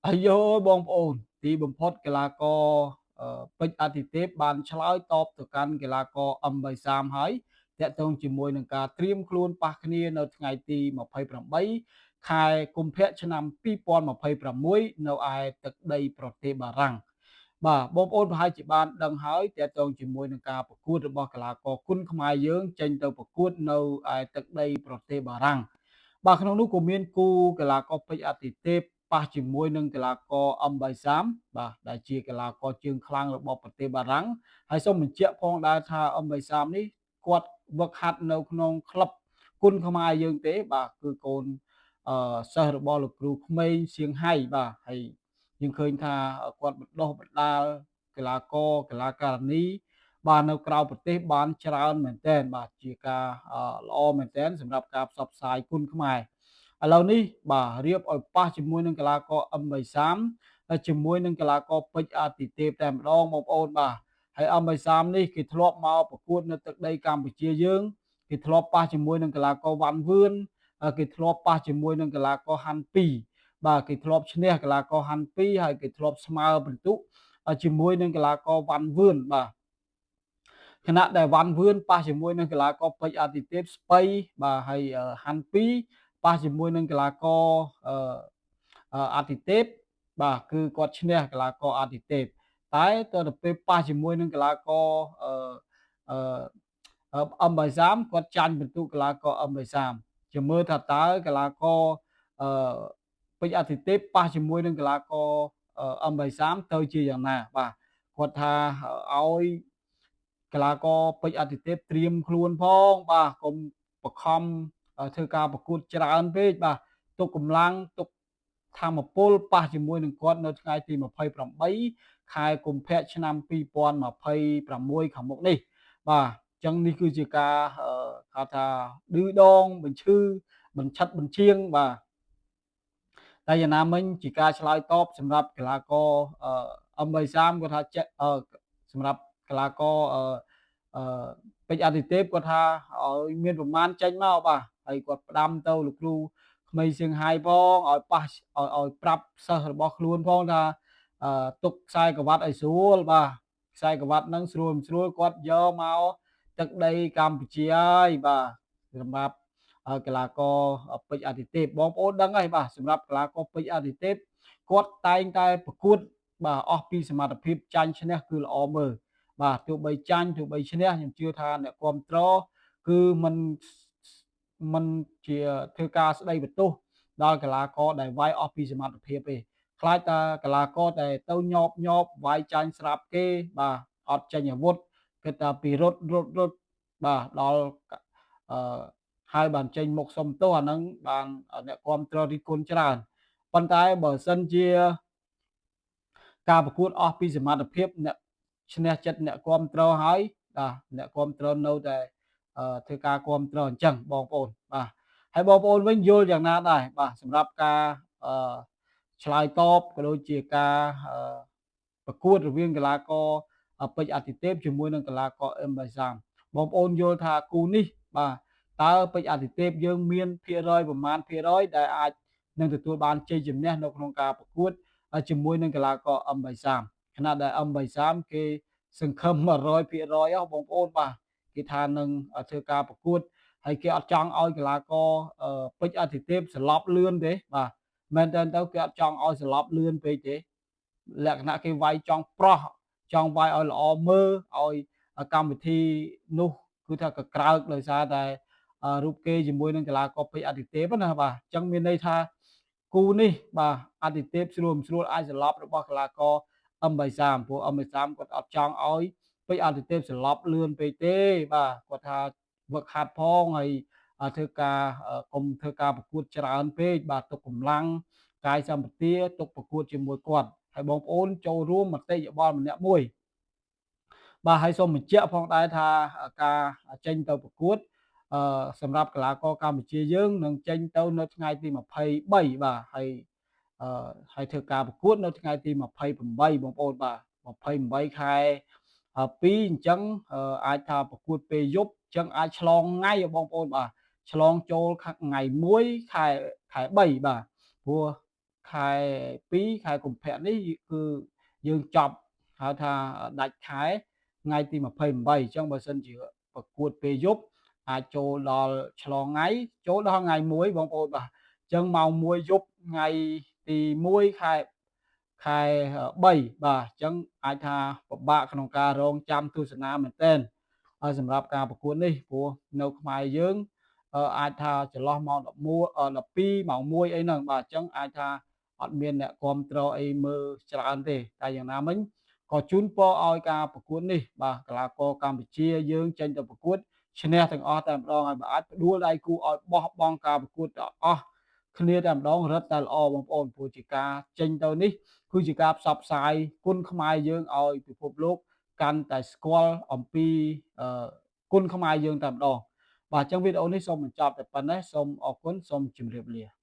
អាយយបងប្អូនទីបំផុតកីឡាករពេជ្រអាទិទេពបានឆ្លើយតបទៅកាន់កីឡាករ M33 ហើយតាក់ទងជាមួយនឹងការត្រៀមខ្លួនប៉ះគ្នានៅថ្ងៃទី28ខែកុម្ភៈឆ្នាំ2026នៅឯទឹកដីប្រទេសបារាំងបាទបងប្អូនប្រហែលជាបានដឹងហើយតាក់ទងជាមួយនឹងការប្រកួតរបស់កីឡាករគុនខ្មែរយើងចេញទៅប្រកួតនៅឯទឹកដីប្រទេសបារាំងបាទក្នុងនោះក៏មានគូកីឡាករពេជ្រអាទិទេពប៉ះជាមួយនឹងកីឡាករ M33 បាទដែលជាកីឡាករជើងខ្លាំងរបស់ប្រទេសបារាំងហើយសូមបញ្ជាក់ផងដែរថា M33 នេះគាត់វឹកហាត់នៅក្នុងក្លឹបគុនខ្មែរយើងទេបាទគឺកូនសិស្សរបស់លោកគ្រូក្មេងសៀងហៃបាទហើយយើងឃើញថាគាត់បណ្ដុះបណ្ដាលកីឡាករកីឡាការិនីបាទនៅក្រៅប្រទេសបានច្រើនមែនទែនបាទជាការល្អមែនទែនសម្រាប់ការផ្សព្វផ្សាយគុនខ្មែរឥឡូវនេះបាទរៀបឲ្យប៉ះជាមួយនឹងកីឡាករ M33 ហើយជាមួយនឹងកីឡាករពេជ្រអាទិទេពតែម្ដងបងប្អូនបាទហើយ M33 នេះគេធ្លាប់មកប្រកួតនៅទឹកដីកម្ពុជាយើងគេធ្លាប់ប៉ះជាមួយនឹងកីឡាករវ៉ាន់វឿនគេធ្លាប់ប៉ះជាមួយនឹងកីឡាករហាន់ពីបាទគេធ្លាប់ឈ្នះកីឡាករហាន់ពីហើយគេធ្លាប់ស្មើពិន្ទុជាមួយនឹងកីឡាករវ៉ាន់វឿនបាទខណៈដែលវ៉ាន់វឿនប៉ះជាមួយនឹងកីឡាករពេជ្រអាទិទេពស្ពៃបាទហើយហាន់ពីប៉ះជាមួយនឹងកីឡាករអាទិទេពបាទគឺគាត់ឈ្នះកីឡាករអាទិទេពតែទៅពេលប៉ះជាមួយនឹងកីឡាករអឺ M33 គាត់ចាញ់ពិន្ទុកីឡាករ M33 ជាមើលថាតើកីឡាករអឺពេជ្រអាទិទេពប៉ះជាមួយនឹងកីឡាករ M33 ទៅជាយ៉ាងណាបាទគាត់ថាឲ្យកីឡាករពេជ្រអាទិទេពត្រៀមខ្លួនផងបាទកុំបខំធ្វើការប្រកួតច្រើនពេកបាទទុកកម្លាំងទុកធម្មពលប៉ះជាមួយនឹងគាត់នៅថ្ងៃទី28ខែកុម្ភៈឆ្នាំ2026ខាងមុខនេះបាទអញ្ចឹងនេះគឺជាការហៅថាឌឺដងបញ្ឈឺបញ្ឆិតបញ្ឈៀងបាទតែយ៉ាងណាមិញជាការឆ្លើយតបសម្រាប់កីឡាករM33គាត់ថាចេះសម្រាប់កីឡាករពេជ្រអាទិទេពគាត់ថាឲ្យមានប្រមាណចេញមកបាទហើយគាត់ផ្ដាំទៅលោកគ្រូក្មេងសៀងហៃផងឲ្យប៉ះឲ្យប្រាប់សិស្សរបស់ខ្លួនផងថាទុកខ្សែក្រវ៉ាត់ឲ្យស្រួលបាទខ្សែក្រវ៉ាត់ហ្នឹងស្រួលមិនស្រួលគាត់យកមកទឹកដីកម្ពុជាហើយបាទសម្រាប់កីឡាករពេជ្រអាទិទេពបងប្អូនដឹងហើយបាទសម្រាប់កីឡាករពេជ្រអាទិទេពគាត់តែងតែប្រកួតបាទអស់ពីសមត្ថភាពចាញ់ឈ្នះគឺល្អមើលបាទទោះបីចាញ់ទោះបីឈ្នះខ្ញុំជឿថាអ្នកគ្រប់គ្រងគឺមិនជាធ្វើការស្ដីបន្ទោសដល់កីឡាករដែលវាយអស់ពីសមត្ថភាពទេខ្លាចតែកីឡាករដែលទៅញប់វាយចាញ់ស្រាប់គេបាទអត់ចេញអាវុធគិតថាពីរត់បាទដល់អឺហើយបានចេញមុខសុំទោសអាហ្នឹងបានអ្នកគ្រប់គ្រងរិះគន់ច្រើនប៉ុន្តែបើសិនជាការប្រកួតអស់ពីសមត្ថភាពអ្នកឈ្នះចិត្តអ្នកគ្រប់គ្រងហើយបាទអ្នកគ្រប់គ្រងនៅតែធ្វើការគ្រប់គ្រងអញ្ចឹងបងប្អូនបាទហើយបងប្អូនវិញយល់យ៉ាងណាដែរបាទសម្រាប់ការអឺឆ្លើយតបក៏ដូចជាការប្រកួតរវាងកីឡាករពេជ្រអាទិទេពជាមួយនឹងកីឡាករ M33 បងប្អូនយល់ថាគូនេះបាទតើពេជ្រអាទិទេពយើងមានភាគរយប្រមាណភាគរយដែលអាចនឹងទទួលបានជ័យជំនះនៅក្នុងការប្រកួតជាមួយនឹងកីឡាករ M33 ខណៈដែល M33 គេសង្ឃឹម100%បងប្អូនបាទគេថានឹងធ្វើការប្រកួតហើយគេអត់ចង់ឲ្យកីឡាករពេជ្រអាទិទេពសន្លប់លឿនទេបាទមែនតើទៅគេអត់ចង់ឲ្យសន្លប់លឿនពេកទេលក្ខណៈគេវាយចង់ប្រោះចង់វាយឲ្យល្អមើលឲ្យកម្មវិធីនោះគឺថាកក្រើកដោយសារតែរូបគេជាមួយនឹងកីឡាករពេជ្រអាទិទេពណាបាទអញ្ចឹងមានន័យថាគូនេះបាទអាទិទេពស្រួលមិនស្រួលអាចសន្លប់របស់កីឡាករ M33 ព្រោះ M33 គាត់អត់ចង់ឲ្យពេជ្រអាទិទេពសន្លប់លឿនពេកទេបាទគាត់ថាវឹកហាត់ផងហើយធ្វើការកុំធ្វើការប្រកួតច្រើនពេកបាទទុកកម្លាំងកាយសម្បទាទុកប្រកួតជាមួយគាត់ហើយបងប្អូនចូលរួមមតិយោបល់ម្នាក់មួយបាទហើយសូមបញ្ជាក់ផងដែរថាការចេញទៅប្រកួតសម្រាប់កីឡាករកម្ពុជាយើងនឹងចេញទៅនៅថ្ងៃទី23បាទហើយធ្វើការប្រកួតនៅថ្ងៃទី28បងប្អូនបាទ28ខែ2អញ្ចឹងអាចថាប្រកួតពេលយប់អញ្ចឹងអាចឆ្លងថ្ងៃបងប្អូនបាទឆ្លងចូលថ្ងៃ1ខែ3បាទព្រោះ ខែ2ខែកុម្ភៈនេះគឺយើងចប់ហៅថាដាច់ខែថ្ងៃទី28អញ្ចឹងបើសិនជាប្រកួតពេលយប់អាចចូលដល់ឆ្លងថ្ងៃចូលដល់ថ្ងៃ1បងប្អូនបាទអញ្ចឹងម៉ោង1យប់ថ្ងៃទី1ខែ3បាទអញ្ចឹងអាចថាពិបាកក្នុងការរងចាំទស្សនាមែនទែនហើយសម្រាប់ការប្រកួតនេះព្រោះនៅខ្មែរយើងអាចថាចន្លោះម៉ោង11 12ម៉ោង1អីហ្នឹងបាទអញ្ចឹងអាចថាអត់មានអ្នកគ្រប់គ្រងអីមើលច្រើនទេតែយ៉ាងណាមិញក៏ជូនពរឲ្យការប្រកួតនេះបាទកីឡាករកម្ពុជាយើងចេញទៅប្រកួតឈ្នះទាំងអស់តែម្ដងហើយបើអាចផ្ដួលដៃគូឲ្យបោះបង់ការប្រកួតទាំងអស់គ្នាតែម្ដងរឹតតែល្អបងប្អូនព្រោះជាការចេញទៅនេះគឺជាការផ្សព្វផ្សាយគុណខ្មែរយើងឲ្យពិភពលោកកាន់តែស្គាល់អំពីគុណខ្មែរយើងតែម្ដងបាទអញ្ចឹងវីដេអូនេះសូមបញ្ចប់តែប៉ុណ្ណេះសូមអរគុណសូមជម្រាបលា